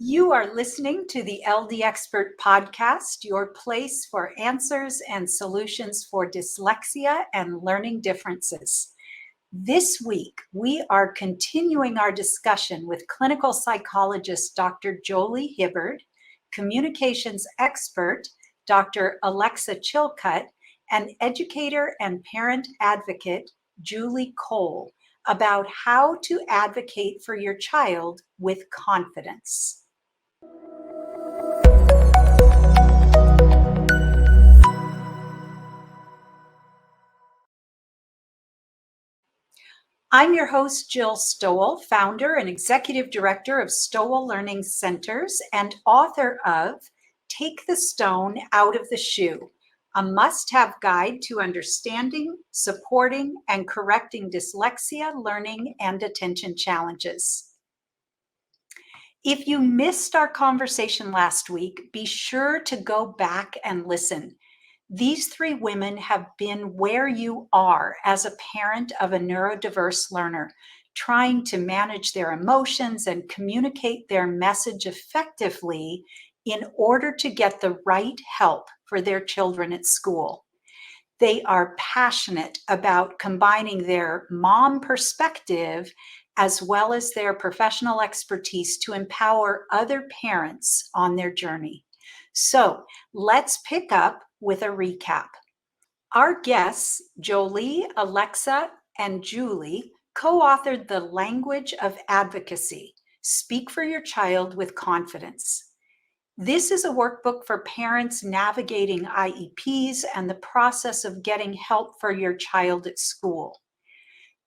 You are listening to the LD Expert Podcast, your place for answers and solutions for dyslexia and learning differences. This week, we are continuing our discussion with clinical psychologist Dr. Jolee Hibbard, communications expert Dr. Alexa Chilcutt, and educator and parent advocate Jolee Cole about how to advocate for your child with confidence. I'm your host, Jill Stowell, founder and executive director of Stowell Learning Centers and author of Take the Stone Out of the Shoe, a must-have guide to understanding, supporting, and correcting dyslexia, learning, and attention challenges. If you missed our conversation last week, be sure to go back and listen. These three women have been where you are as a parent of a neurodiverse learner, trying to manage their emotions and communicate their message effectively in order to get the right help for their children at school. They are passionate about combining their mom perspective as well as their professional expertise to empower other parents on their journey. So let's pick up with a recap. Our guests, Jolee, Alexa, and Jolee, co-authored the Language of Advocacy, Speak for Your Child with Confidence. This is a workbook for parents navigating IEPs and the process of getting help for your child at school.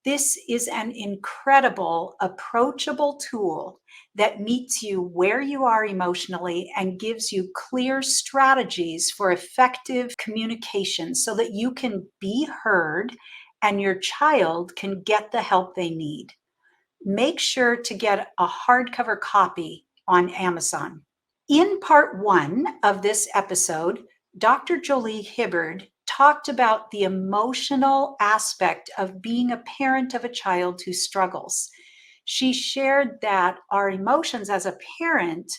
This is an incredible, approachable tool that meets you where you are emotionally and gives you clear strategies for effective communication so that you can be heard and your child can get the help they need. Make sure to get a hardcover copy on Amazon. In part one of this episode, Dr. Jolee Hibbard talked about the emotional aspect of being a parent of a child who struggles. She shared that our emotions as a parent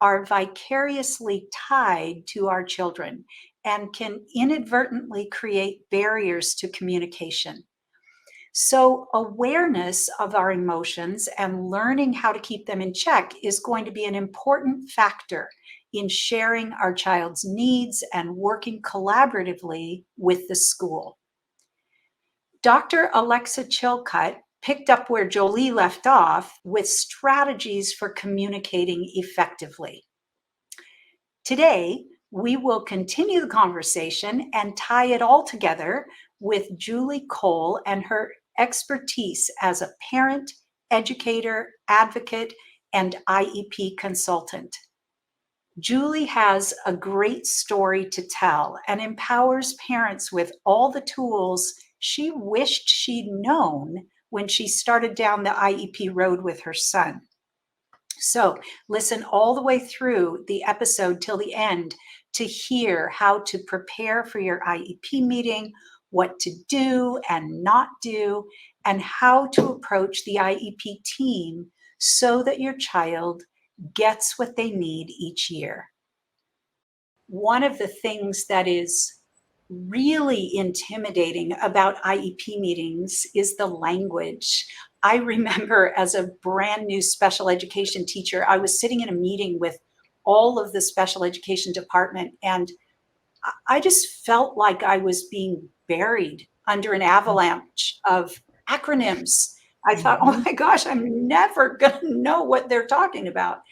are vicariously tied to our children and can inadvertently create barriers to communication. So awareness of our emotions and learning how to keep them in check is going to be an important factor in sharing our child's needs and working collaboratively with the school. Dr. Alexa Chilcutt picked up where Jolee left off with strategies for communicating effectively. Today, we will continue the conversation and tie it all together with Jolee Cole and her expertise as a parent, educator, advocate, and IEP consultant. Jolee has a great story to tell and empowers parents with all the tools she wished she'd known when she started down the IEP road with her son. So listen all the way through the episode till the end to hear how to prepare for your IEP meeting, what to do and not do, and how to approach the IEP team so that your child gets what they need each year. One of the things that is really intimidating about IEP meetings is the language. I remember as a brand new special education teacher, I was sitting in a meeting with all of the special education department, and I just felt like I was being buried under an avalanche of acronyms. I thought, oh my gosh, I'm never going to know what they're talking about.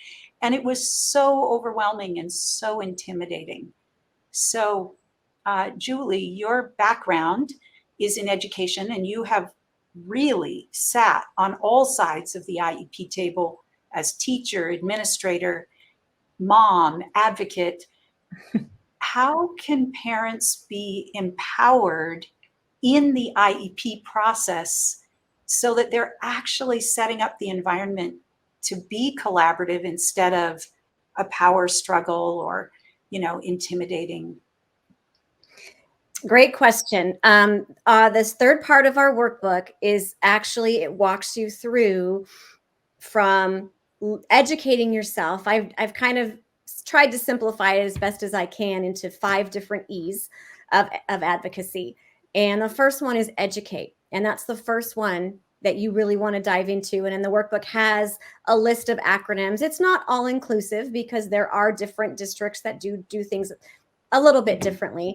And it was so overwhelming and so intimidating. So, Jolee, your background is in education, and you have really sat on all sides of the IEP table as teacher, administrator, mom, advocate. How can parents be empowered in the IEP process so that they're actually setting up the environment to be collaborative instead of a power struggle or, intimidating? Great question. This third part of our workbook is actually, it walks you through from educating yourself. I've kind of tried to simplify it as best as I can into 5 different E's of advocacy. And the first one is educate. And that's the first one that you really want to dive into. And in the workbook has a list of acronyms. It's not all inclusive because there are different districts that do things a little bit differently.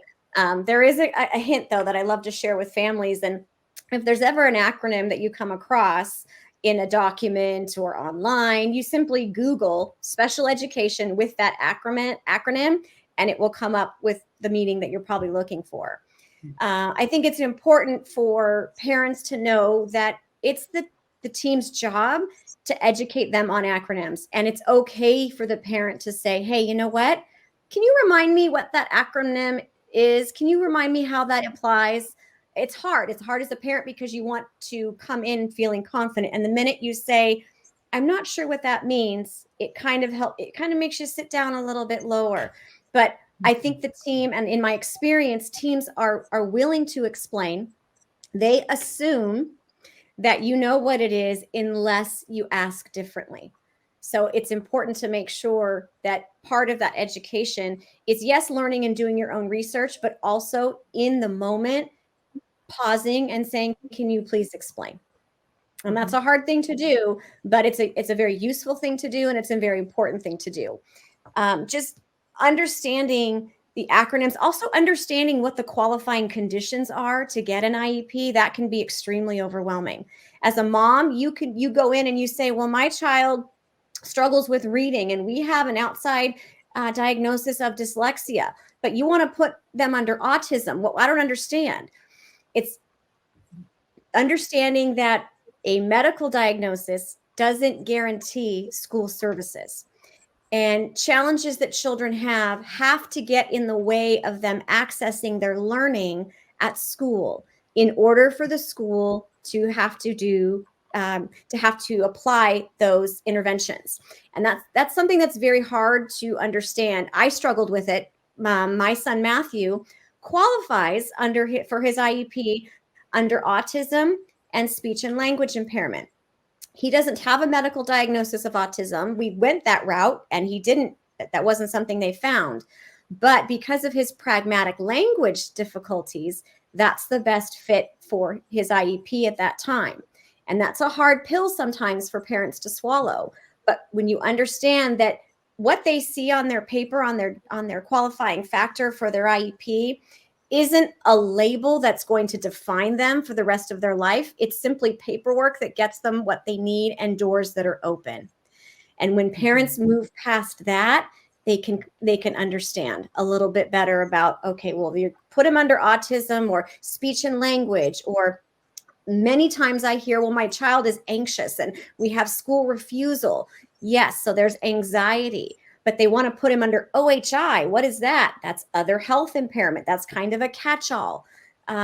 There is a hint, though, that I love to share with families. And if there's ever an acronym that you come across in a document or online, you simply Google special education with that acronym, and it will come up with the meaning that you're probably looking for. I think it's important for parents to know that it's the team's job to educate them on acronyms. And it's okay for the parent to say, hey, you know what? Can you remind me what that acronym is? Can you remind me how that applies? It's hard. It's hard as a parent because you want to come in feeling confident. And the minute you say, I'm not sure what that means, it kind of makes you sit down a little bit lower. But I think the team, and in my experience, teams are willing to explain. They assume that you know what it is unless you ask differently. So it's important to make sure that part of that education is, yes, learning and doing your own research, but also in the moment, pausing and saying, can you please explain? And that's a hard thing to do, but it's a very useful thing to do. And it's a very important thing to do. Just understanding the acronyms, also understanding what the qualifying conditions are to get an IEP, that can be extremely overwhelming. As a mom, you go in and you say, well, my child struggles with reading and we have an outside diagnosis of dyslexia, but you want to put them under autism. Well, I don't understand. It's understanding that a medical diagnosis doesn't guarantee school services. And challenges that children have to get in the way of them accessing their learning at school in order for the school to have to apply those interventions. And that's something that's very hard to understand. I struggled with it. My son Matthew qualifies for his IEP under autism and speech and language impairment. He doesn't have a medical diagnosis of autism. We went that route and that wasn't something they found. But because of his pragmatic language difficulties, that's the best fit for his IEP at that time. And that's a hard pill sometimes for parents to swallow. But when you understand that what they see on their paper, on their qualifying factor for their IEP, isn't a label that's going to define them for the rest of their life. It's simply paperwork that gets them what they need and doors that are open. And when parents move past that, they can understand a little bit better about, okay, well, you put them under autism or speech and language, or many times I hear, well, my child is anxious and we have school refusal. Yes, so there's anxiety. But they want to put him under OHI. What is that? That's other health impairment. That's kind of a catch-all,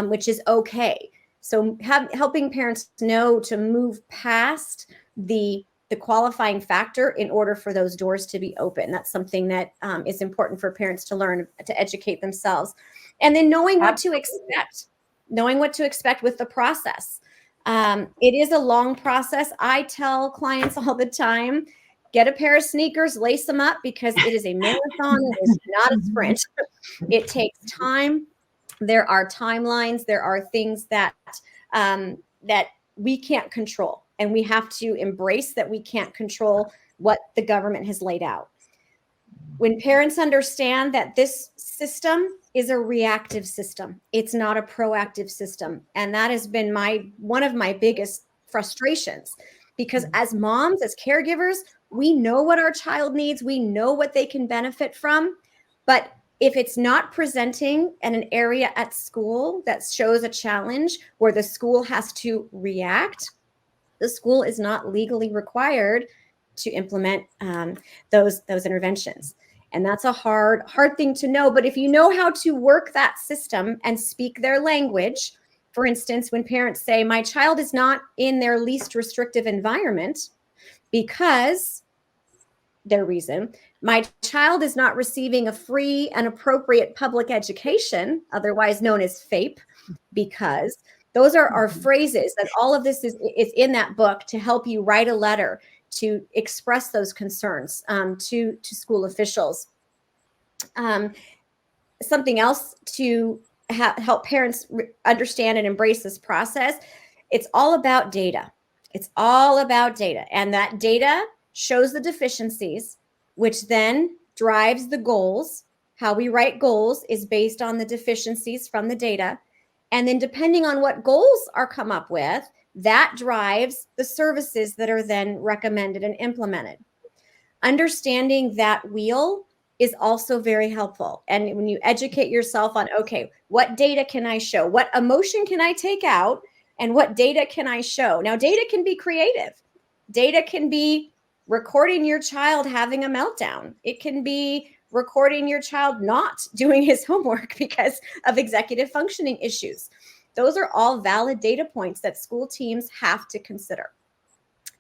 which is okay. So helping parents know to move past the qualifying factor in order for those doors to be open. That's something that is important for parents to learn, to educate themselves. And then knowing what to expect with the process. It is a long process. I tell clients all the time, get a pair of sneakers, lace them up, because it is a marathon. It is not a sprint. It takes time. There are timelines. There are things that we can't control. And we have to embrace that we can't control what the government has laid out. When parents understand that this system is a reactive system, it's not a proactive system. And that has been one of my biggest frustrations, because as moms, as caregivers, we know what our child needs. We know what they can benefit from. But if it's not presenting in an area at school that shows a challenge where the school has to react, the school is not legally required to implement those interventions. And that's a hard thing to know. But if you know how to work that system and speak their language, for instance, when parents say, my child is not in their least restrictive environment because their reason, my child is not receiving a free and appropriate public education, otherwise known as FAPE, because those are our phrases, that all of this is in that book to help you write a letter to express those concerns to school officials. Something else to help parents understand and embrace this process, it's all about data. It's all about data. And that data shows the deficiencies, which then drives the goals. How we write goals is based on the deficiencies from the data. And then depending on what goals are come up with, that drives the services that are then recommended and implemented. Understanding that wheel is also very helpful. And when you educate yourself on, okay, what data can I show? What emotion can I take out? And what data can I show? Now, data can be creative. Data can be recording your child having a meltdown. It can be recording your child not doing his homework because of executive functioning issues. Those are all valid data points that school teams have to consider.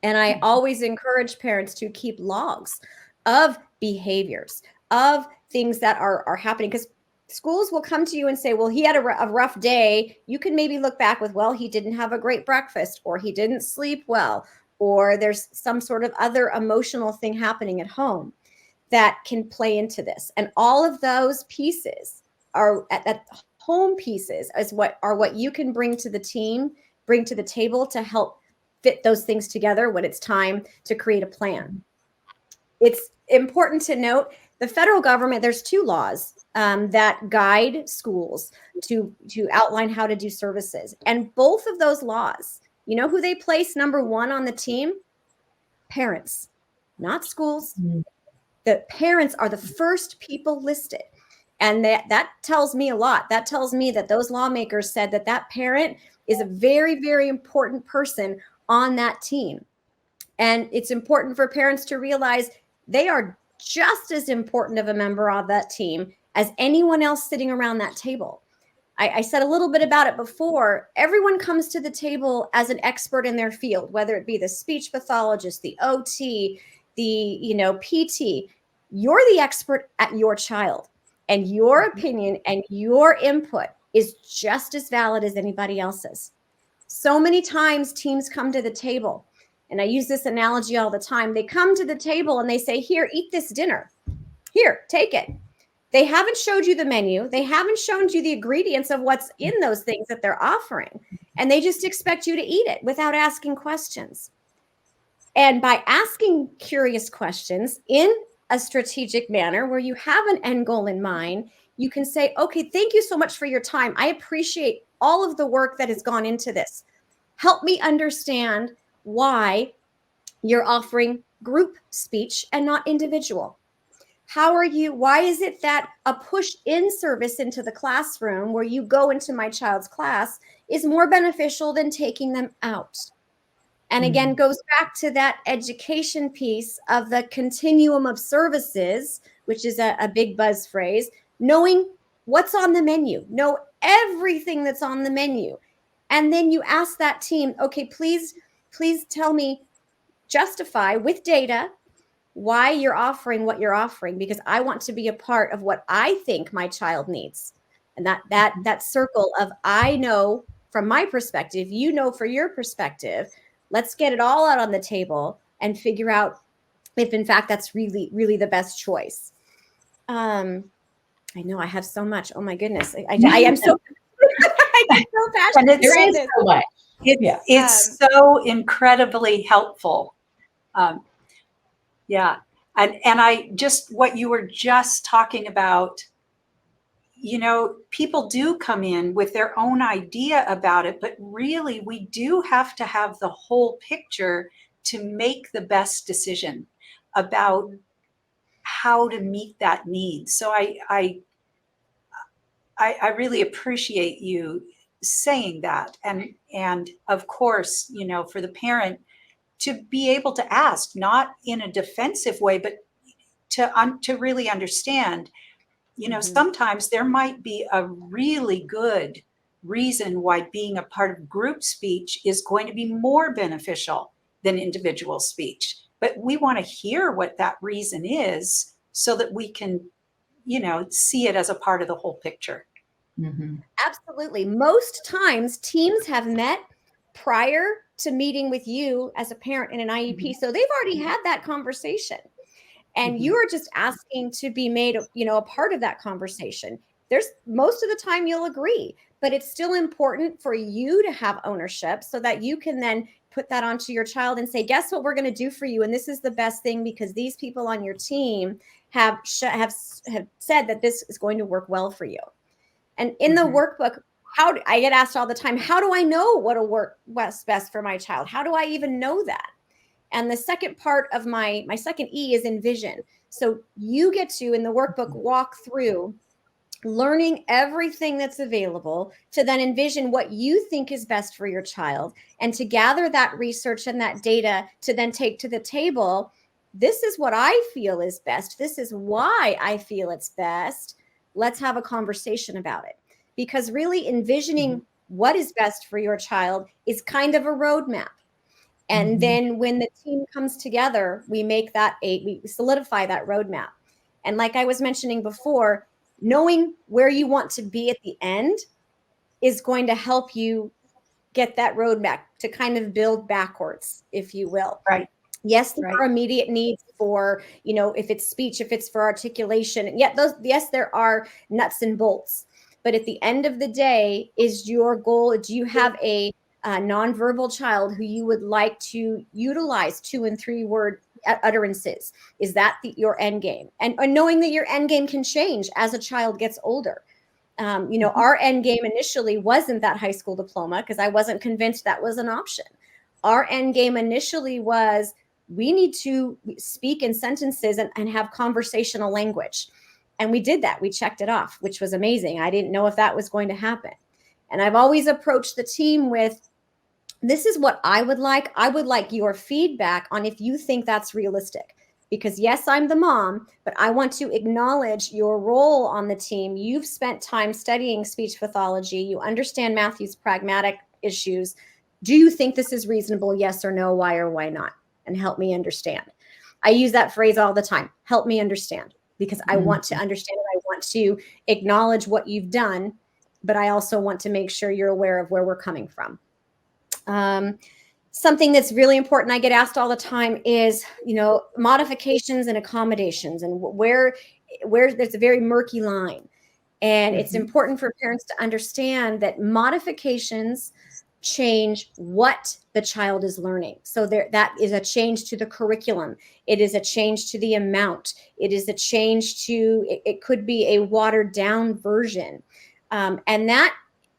And I always encourage parents to keep logs of behaviors, of things that are happening, because schools will come to you and say, well, he had a rough day. You can maybe look back with, well, he didn't have a great breakfast, or he didn't sleep well, or there's some sort of other emotional thing happening at home that can play into this. And all of those pieces are at home pieces is what you can bring to the team, bring to the table to help fit those things together when it's time to create a plan. It's important to note the federal government, there's 2 laws that guide schools to outline how to do services. And both of those laws, you know who they place number 1 on the team? Parents, not schools. The parents are the first people listed. And that tells me a lot. That tells me that those lawmakers said that parent is a very, very important person on that team. And it's important for parents to realize they are just as important of a member of that team as anyone else sitting around that table. I said a little bit about it before. Everyone comes to the table as an expert in their field, whether it be the speech pathologist, the OT, the PT. You're the expert at your child, and your opinion and your input is just as valid as anybody else's. So many times teams come to the table, and I use this analogy all the time. They come to the table and they say, here, eat this dinner. Here, take it. They haven't showed you the menu. They haven't shown you the ingredients of what's in those things that they're offering. And they just expect you to eat it without asking questions. And by asking curious questions in a strategic manner where you have an end goal in mind, you can say, okay, thank you so much for your time. I appreciate all of the work that has gone into this. Help me understand why you're offering group speech and not individual. Why is it that a push-in service into the classroom where you go into my child's class is more beneficial than taking them out? And again, goes back to that education piece of the continuum of services, which is a big buzz phrase, knowing what's on the menu, know everything that's on the menu. And then you ask that team, okay, please tell me, justify with data why you're offering what you're offering, because I want to be a part of what I think my child needs. And that circle of, I know from my perspective, you know for your perspective. Let's get it all out on the table and figure out if in fact that's really, really the best choice. I know I have so much. Oh my goodness. I am so, I'm so passionate. And it's so much. It's so incredibly helpful. Yeah. And I just, what you were just talking about, people do come in with their own idea about it, but really we do have to have the whole picture to make the best decision about how to meet that need. So I really appreciate you saying that. And of course, for the parent to be able to ask, not in a defensive way, but to really understand, sometimes there might be a really good reason why being a part of group speech is going to be more beneficial than individual speech. But we want to hear what that reason is so that we can, see it as a part of the whole picture. Absolutely. Most times teams have met prior to meeting with you as a parent in an IEP. So they've already had that conversation. And you're just asking to be made, a part of that conversation. There's most of the time you'll agree, but it's still important for you to have ownership so that you can then put that onto your child and say, guess what we're going to do for you? And this is the best thing because these people on your team have said that this is going to work well for you. And in the workbook, I get asked all the time, how do I know what's best for my child? How do I even know that? And the second part of my second E is envision. So you get to, in the workbook, walk through learning everything that's available to then envision what you think is best for your child and to gather that research and that data to then take to the table. This is what I feel is best. This is why I feel it's best. Let's have a conversation about it. Because really envisioning what is best for your child is kind of a roadmap. And then when the team comes together, we solidify that roadmap. And like I was mentioning before, knowing where you want to be at the end is going to help you get that roadmap to kind of build backwards, if you will. Right. Yes, there are immediate needs for, if it's speech, if it's for articulation. And yet yes, there are nuts and bolts. But at the end of the day, is your goal, do you have a nonverbal child who you would like to utilize 2 and 3 word utterances? Is that your end game? And knowing that your end game can change as a child gets older. Our end game initially wasn't that high school diploma because I wasn't convinced that was an option. Our end game initially was we need to speak in sentences and have conversational language. And we did that. We checked it off, which was amazing. I didn't know if that was going to happen. And I've always approached the team with, this is what I would like. I would like your feedback on if you think that's realistic. Because yes, I'm the mom, but I want to acknowledge your role on the team. You've spent time studying speech pathology. You understand Matthew's pragmatic issues. Do you think this is reasonable? Yes or no, why or why not? And help me understand. I use that phrase all the time. Help me understand, because I want to understand it. I want to acknowledge what you've done, but I also want to make sure you're aware of where we're coming from. Something that's really important, I get asked all the time, is, modifications and accommodations, and where there's a very murky line. And it's important for parents to understand that modifications change what the child is learning. So that is a change to the curriculum. It is a change to the amount. It is a change to, it could be a watered down version. And that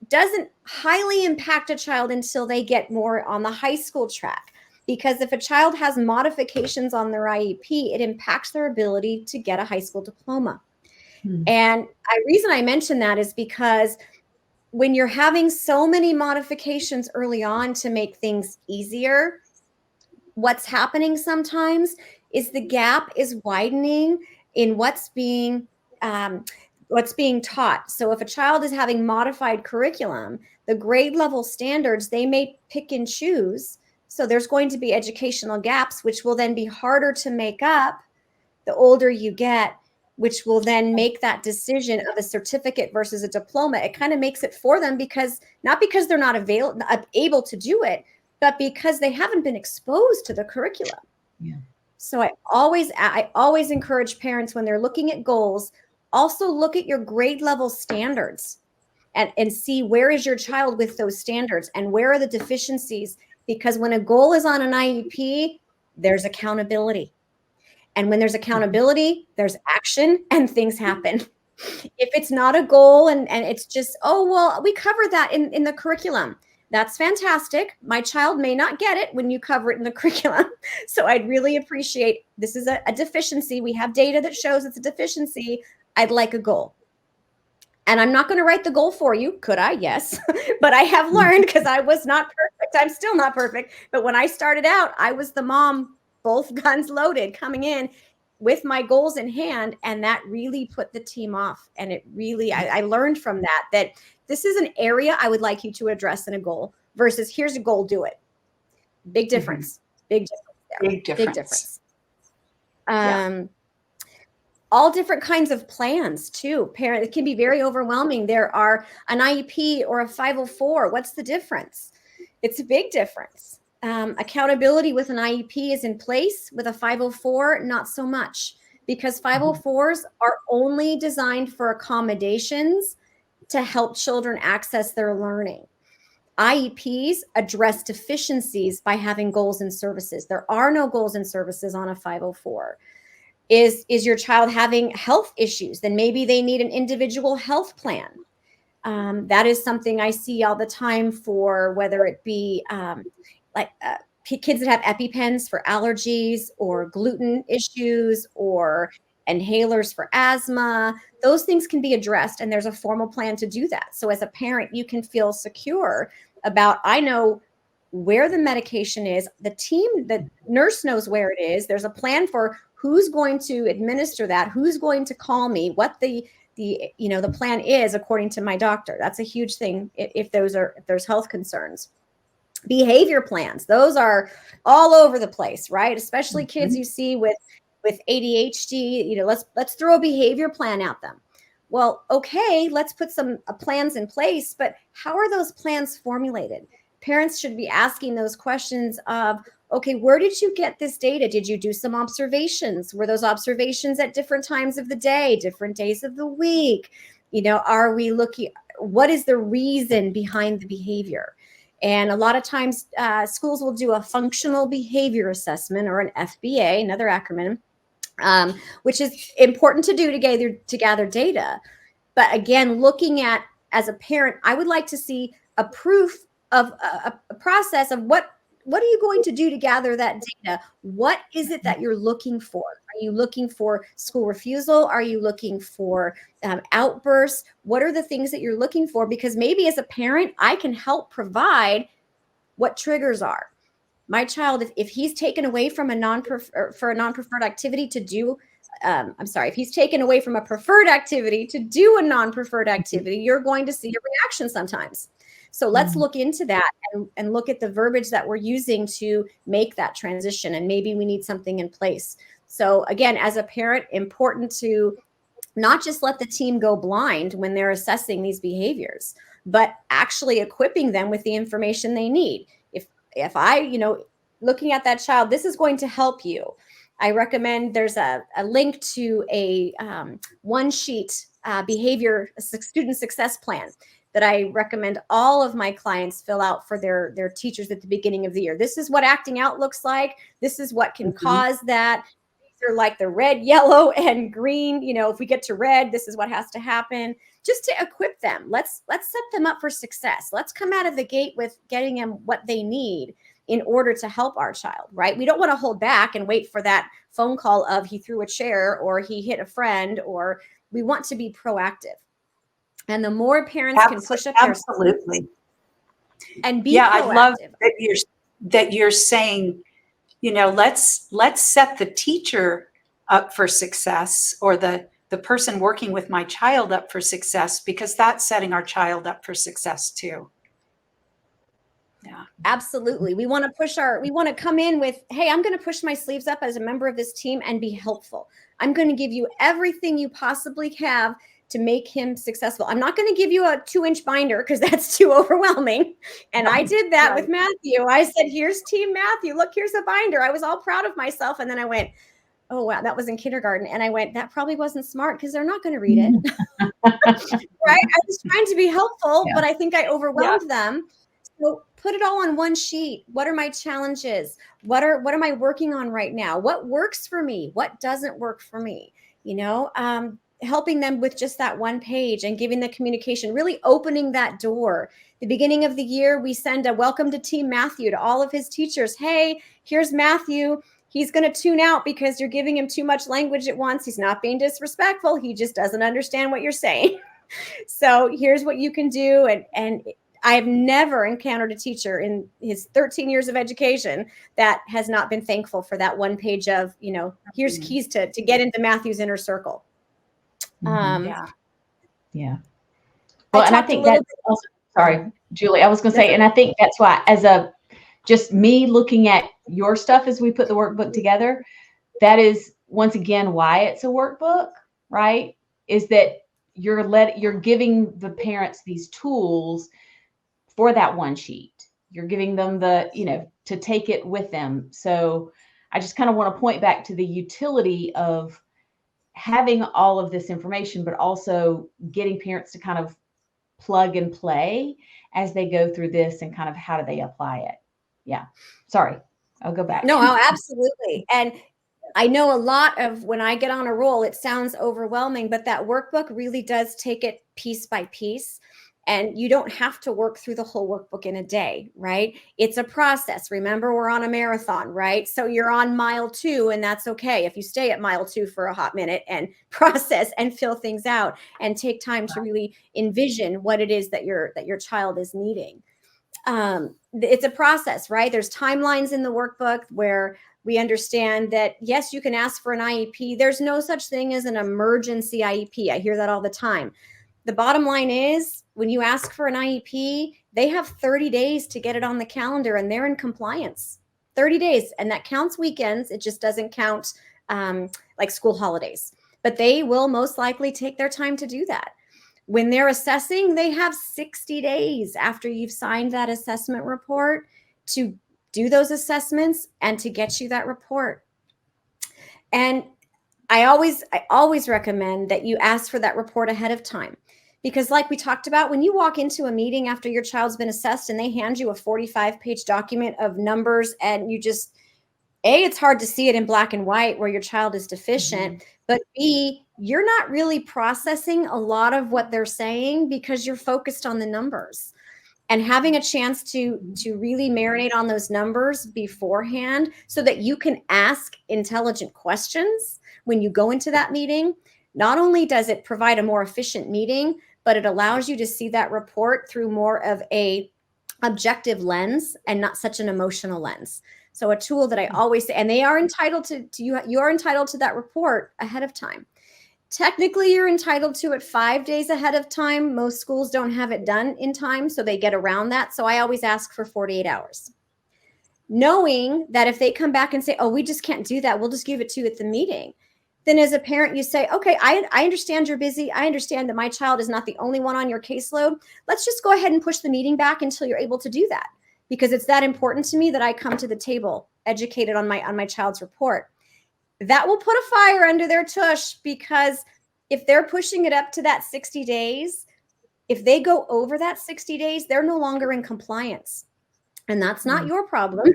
doesn't highly impact a child until they get more on the high school track. Because if a child has modifications on their IEP, it impacts their ability to get a high school diploma. And the reason I mention that is because when you're having so many modifications early on to make things easier, what's happening sometimes is the gap is widening in what's being taught. So if a child is having modified curriculum, the grade level standards, they may pick and choose. So there's going to be educational gaps, which will then be harder to make up the older you get, which will then make that decision of a certificate versus a diploma. It kind of makes it for them, because not because they're not able to do it, but because they haven't been exposed to the curriculum. Yeah. So I always encourage parents, when they're looking at goals, also look at your grade level standards and see where is your child with those standards and where are the deficiencies. Because when a goal is on an IEP, there's accountability. And when there's accountability, there's action and things happen. If it's not a goal and it's just, oh, well, we covered that in the curriculum. That's fantastic. My child may not get it when you cover it in the curriculum. So I'd really appreciate, this is a deficiency. We have data that shows it's a deficiency. I'd like a goal. And I'm not going to write the goal for you. Could I? Yes. But I have learned, because I was not perfect. I'm still not perfect. But when I started out, I was the mom, both guns loaded, coming in with my goals in hand. And that really put the team off. And it really, I learned from that this is an area I would like you to address in a goal versus here's a goal, do it. Big difference. Big difference there. Big difference. Big difference. All different kinds of plans too. It can be very overwhelming. There are an IEP or a 504. What's the difference? It's a big difference. Accountability with an IEP is in place. With a 504, not so much, because 504s are only designed for accommodations to help children access their learning. IEPs address deficiencies by having goals and services. There are no goals and services on a 504. Is your child having health issues? Then maybe they need an individual health plan. That is something I see all the time for whether it be kids that have EpiPens for allergies or gluten issues or inhalers for asthma. Those things can be addressed, and there's a formal plan to do that. So as a parent, you can feel secure about, I know where the medication is, the nurse knows where it is. There's a plan for who's going to administer that, who's going to call me, what the plan is according to my doctor. That's a huge thing if there's health concerns. Behavior plans, those are all over the place, right? Especially kids you see with ADHD. Let's throw a behavior plan at them. Well, okay, let's put some plans in place, but how are those plans formulated? Parents should be asking those questions of, okay, where did you get this data? Did you do some observations? Were those observations at different times of the day, different days of the week? Are we looking, what is the reason behind the behavior? And a lot of times schools will do a functional behavior assessment, or an FBA, another acronym, which is important to do to gather data. But again, looking at, as a parent, I would like to see a proof of a process of what are you going to do to gather that data? What is it that you're looking for? Are you looking for school refusal? Are you looking for outbursts? What are the things that you're looking for? Because maybe as a parent, I can help provide what triggers are. My child, if he's taken away from a non-preferred activity to do, if he's taken away from a preferred activity to do a non-preferred activity, you're going to see a reaction sometimes. So let's look into that and look at the verbiage that we're using to make that transition. And maybe we need something in place. So again, as a parent, important to not just let the team go blind when they're assessing these behaviors, but actually equipping them with the information they need. If I, looking at that child, this is going to help you. I recommend there's a link to a one-sheet behavior student success plan that I recommend all of my clients fill out for their teachers at the beginning of the year. This is what acting out looks like. This is what can cause that. These are like the red, yellow, and green. If we get to red, this is what has to happen. Just to equip them. Let's set them up for success. Let's come out of the gate with getting them what they need in order to help our child, right? We don't want to hold back and wait for that phone call of he threw a chair or he hit a friend, or we want to be proactive. And the more parents can push up their sleeves and be proactive. I love that you're saying, let's set the teacher up for success, or the person working with my child up for success, because that's setting our child up for success too. Yeah, absolutely. We want to come in with, hey, I'm going to push my sleeves up as a member of this team and be helpful. I'm going to give you everything you possibly have to make him successful. I'm not going to give you a 2-inch binder because that's too overwhelming. And I did that with Matthew. I said, here's Team Matthew. Look, here's a binder. I was all proud of myself. And then I went, oh, wow, that was in kindergarten. And I went, that probably wasn't smart because they're not going to read it. Right? I was trying to be helpful, but I think I overwhelmed them. So put it all on one sheet. What are my challenges? What am I working on right now? What works for me? What doesn't work for me? Helping them with just that one page and giving the communication, really opening that door. The beginning of the year, we send a welcome to Team Matthew to all of his teachers. Hey, here's Matthew. He's going to tune out because you're giving him too much language at once. He's not being disrespectful. He just doesn't understand what you're saying. So here's what you can do. And I have never encountered a teacher in his 13 years of education that has not been thankful for that one page of, here's keys to get into Matthew's inner circle. Well, and I think that's also, sorry, Julie, I was going to say, and I think that's why, just me looking at your stuff as we put the workbook together, that is once again why it's a workbook, right? Is that you're giving the parents these tools for that one sheet. You're giving them to take it with them. So I just kind of want to point back to the utility of having all of this information, but also getting parents to kind of plug and play as they go through this and kind of how do they apply it. Yeah. Sorry. I'll go back. No, absolutely. And I know a lot of when I get on a roll, it sounds overwhelming, but that workbook really does take it piece by piece. And you don't have to work through the whole workbook in a day, right? It's a process. Remember, we're on a marathon, right? So you're on mile 2, and that's okay if you stay at mile 2 for a hot minute and process and fill things out and take time to really envision what it is that your child is needing. It's a process, right? There's timelines in the workbook where we understand that, yes, you can ask for an IEP. There's no such thing as an emergency IEP. I hear that all the time. The bottom line is when you ask for an IEP, they have 30 days to get it on the calendar and they're in compliance. 30 days. And that counts weekends. It just doesn't count like school holidays. But they will most likely take their time to do that. When they're assessing, they have 60 days after you've signed that assessment report to do those assessments and to get you that report. And I always recommend that you ask for that report ahead of time. Because like we talked about, when you walk into a meeting after your child's been assessed and they hand you a 45-page document of numbers and you just, A, it's hard to see it in black and white where your child is deficient, but B, you're not really processing a lot of what they're saying because you're focused on the numbers. And having a chance to really marinate on those numbers beforehand so that you can ask intelligent questions when you go into that meeting, not only does it provide a more efficient meeting, but it allows you to see that report through more of a objective lens and not such an emotional lens. So a tool that I always say, and they are entitled to you are entitled to that report ahead of time. Technically, you're entitled to it 5 days ahead of time. Most schools don't have it done in time, so they get around that. So I always ask for 48 hours. Knowing that if they come back and say, oh, we just can't do that, we'll just give it to you at the meeting. Then as a parent, you say, okay, I understand you're busy. I understand that my child is not the only one on your caseload. Let's just go ahead and push the meeting back until you're able to do that, because it's that important to me that I come to the table educated on my child's report. That will put a fire under their tush, because if they're pushing it up to that 60 days, if they go over that 60 days, they're no longer in compliance. And that's not your problem.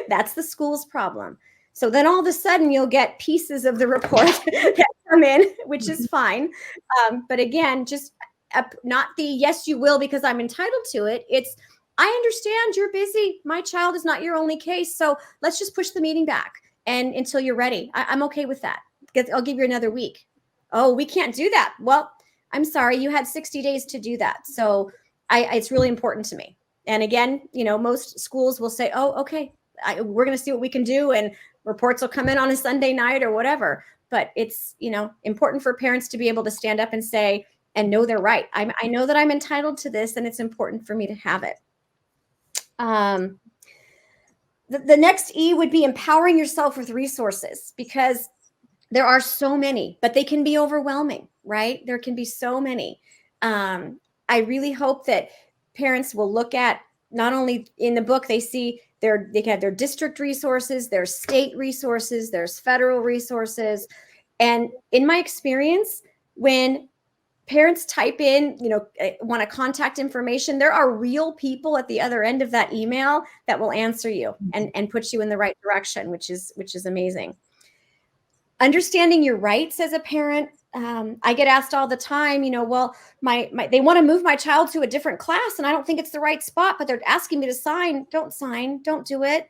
That's the school's problem. So then all of a sudden you'll get pieces of the report that come in, which is fine. But again, just not the yes, you will because I'm entitled to it. It's, I understand you're busy. My child is not your only case. So let's just push the meeting back and until you're ready. I'm okay with that. I'll give you another week. Oh, we can't do that. Well, I'm sorry. You had 60 days to do that. So it's really important to me. And again, most schools will say, oh, okay, we're going to see what we can do. And reports will come in on a Sunday night or whatever. But it's, important for parents to be able to stand up and say, and know they're right. I know that I'm entitled to this, and it's important for me to have it. The next E would be empowering yourself with resources, because there are so many, but they can be overwhelming, right? There can be so many. I really hope that parents will look at, not only in the book, they see they have their district resources, there's state resources, there's federal resources. And in my experience, when parents type in, want to contact information, there are real people at the other end of that email that will answer you and put you in the right direction, which is amazing. Understanding your rights as a parent. I get asked all the time, well, they want to move my child to a different class and I don't think it's the right spot, but they're asking me to sign. Don't do it.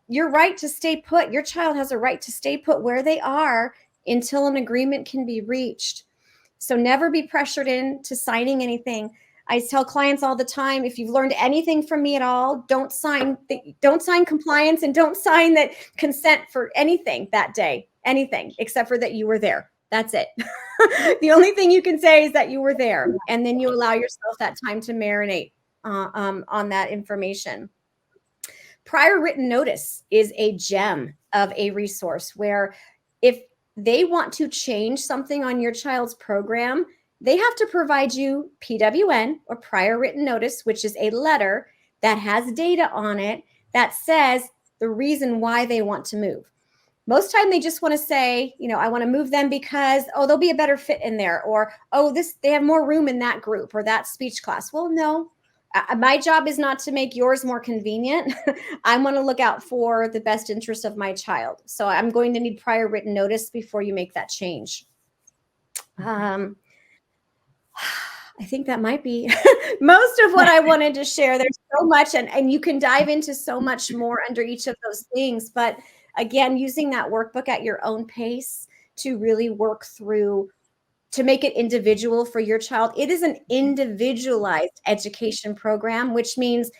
Your right to stay put. Your child has a right to stay put where they are until an agreement can be reached. So never be pressured into signing anything. I tell clients all the time, if you've learned anything from me at all, don't sign compliance and don't sign that consent for anything that day, anything except for that you were there. That's it. The only thing you can say is that you were there, and then you allow yourself that time to marinate on that information. Prior written notice is a gem of a resource where if they want to change something on your child's program, they have to provide you PWN, or prior written notice, which is a letter that has data on it that says the reason why they want to move. Most time they just want to say, I want to move them because, they'll be a better fit in there, or, they have more room in that group or that speech class. Well, no, my job is not to make yours more convenient. I want to look out for the best interest of my child. So I'm going to need prior written notice before you make that change. I think that might be most of what I wanted to share. There's so much, and you can dive into so much more under each of those things. But again, using that workbook at your own pace to really work through, to make it individual for your child. It is an individualized education program, which means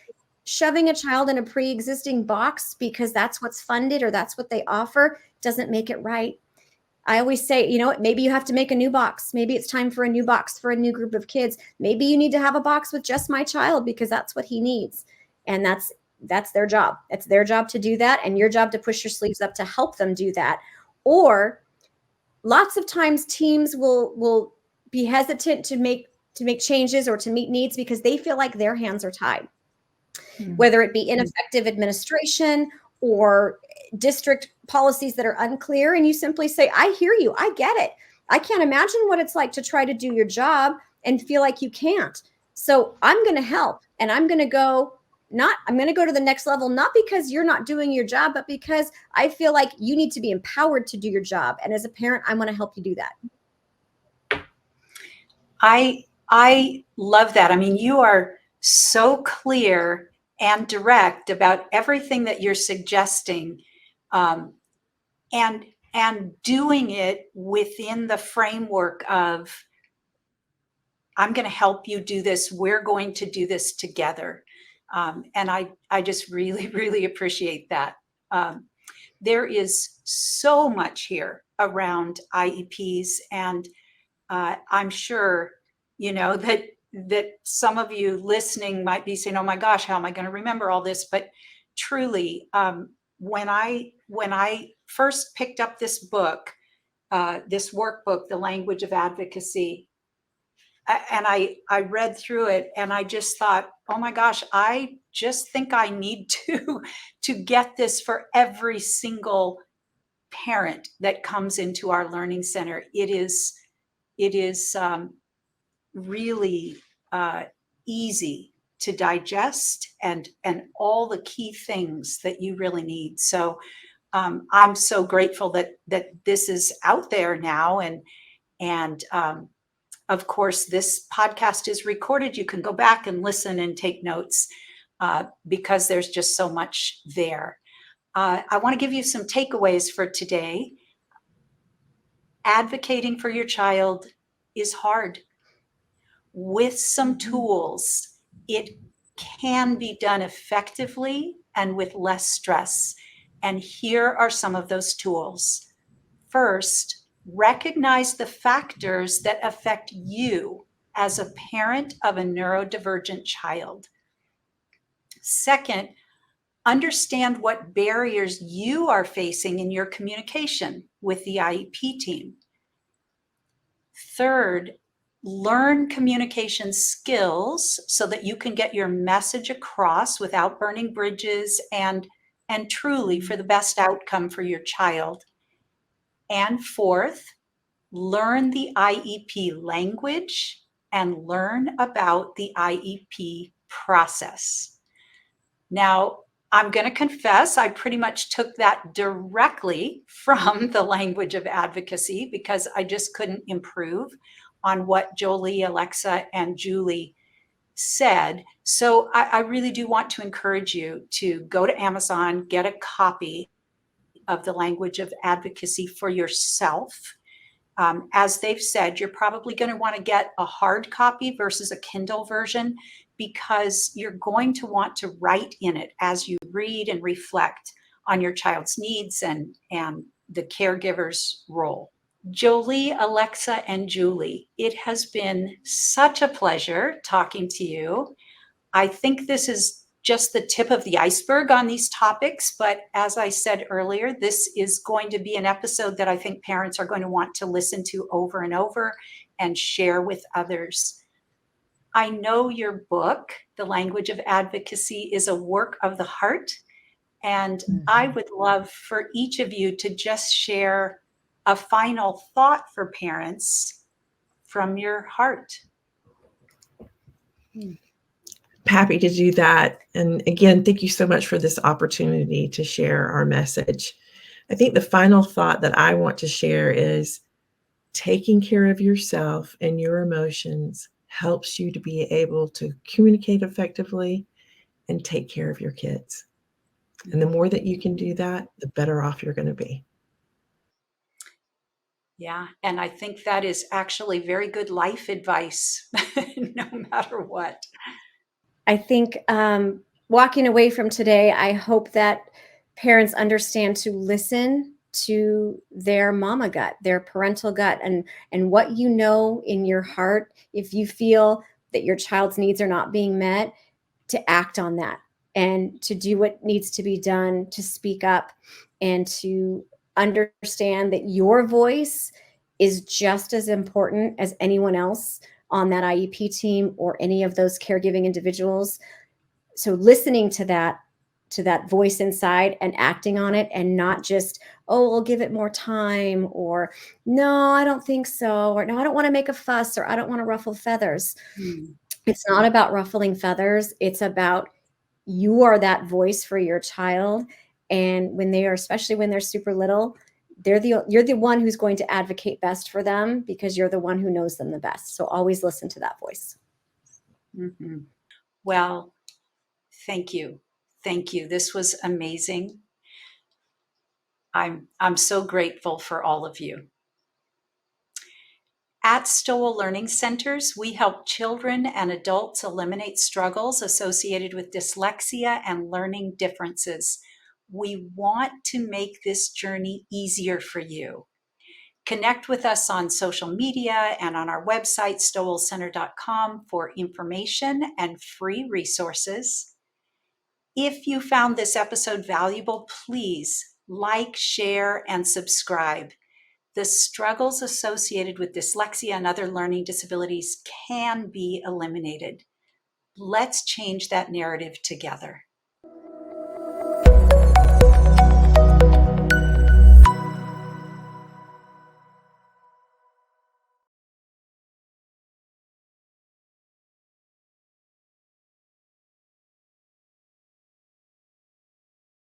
shoving a child in a pre-existing box because that's what's funded or that's what they offer doesn't make it right. I always say, maybe you have to make a new box. Maybe it's time for a new box for a new group of kids. Maybe you need to have a box with just my child because that's what he needs. And that's their job. It's their job to do that, and your job to push your sleeves up to help them do that. Or lots of times teams will be hesitant to make changes or to meet needs because they feel like their hands are tied, whether it be ineffective administration or district policies that are unclear. And you simply say, I hear you. I get it. I can't imagine what it's like to try to do your job and feel like you can't. So I'm going to help, and I'm going to go to the next level, not because you're not doing your job, but because I feel like you need to be empowered to do your job. And as a parent, I want to help you do that. I love that. I mean, you are so clear and direct about everything that you're suggesting, and doing it within the framework of, I'm going to help you do this. We're going to do this together. And I just really, really appreciate that. There is so much here around IEPs, and I'm sure, that some of you listening might be saying, oh my gosh, how am I going to remember all this? But truly, when I first picked up this book, this workbook, The Language of Advocacy, and I read through it, and I just thought, oh my gosh, I just think I need to get this for every single parent that comes into our learning center. It is really easy to digest, and all the key things that you really need. So I'm so grateful that this is out there now, and of course, this podcast is recorded. You can go back and listen and take notes because there's just so much there. I want to give you some takeaways for today. Advocating for your child is hard. With some tools, it can be done effectively and with less stress. And here are some of those tools. First, recognize the factors that affect you as a parent of a neurodivergent child. Second, understand what barriers you are facing in your communication with the IEP team. Third, learn communication skills so that you can get your message across without burning bridges, and truly for the best outcome for your child. And fourth, learn the IEP language and learn about the IEP process. Now, I'm going to confess, I pretty much took that directly from the Language of Advocacy because I just couldn't improve on what Jolee, Alexa, and Julie said. So I really do want to encourage you to go to Amazon, get a copy of the Language of Advocacy for yourself. As they've said, you're probably going to want to get a hard copy versus a Kindle version because you're going to want to write in it as you read and reflect on your child's needs and the caregiver's role. Jolee, Alexa, and Julie, it has been such a pleasure talking to you. I think this is just the tip of the iceberg on these topics, but as I said earlier, this is going to be an episode that I think parents are going to want to listen to over and over and share with others. I know your book, The Language of Advocacy, is a work of the heart, And I would love for each of you to just share a final thought for parents from your heart. Happy to do that. And again, thank you so much for this opportunity to share our message. I think the final thought that I want to share is taking care of yourself and your emotions helps you to be able to communicate effectively and take care of your kids. And the more that you can do that, the better off you're going to be. Yeah, and I think that is actually very good life advice, no matter what. I think walking away from today, I hope that parents understand to listen to their mama gut, their parental gut, and what you know in your heart. If you feel that your child's needs are not being met, to act on that and to do what needs to be done, to speak up and to understand that your voice is just as important as anyone else on that IEP team or any of those caregiving individuals. So listening to that voice inside and acting on it, and not just, oh, we'll give it more time, or no, I don't think so, or no, I don't want to make a fuss, or I don't want to ruffle feathers. It's not about ruffling feathers. It's about you are that voice for your child. And when they are, especially when they're super little, you're the one who's going to advocate best for them because you're the one who knows them the best. So always listen to that voice. Mm-hmm. Well, thank you. Thank you. This was amazing. I'm so grateful for all of you. At Stowell Learning Centers, we help children and adults eliminate struggles associated with dyslexia and learning differences. We want to make this journey easier for you. Connect with us on social media and on our website, stowellcenter.com, for information and free resources. If you found this episode valuable, please like, share, and subscribe. The struggles associated with dyslexia and other learning disabilities can be eliminated. Let's change that narrative together.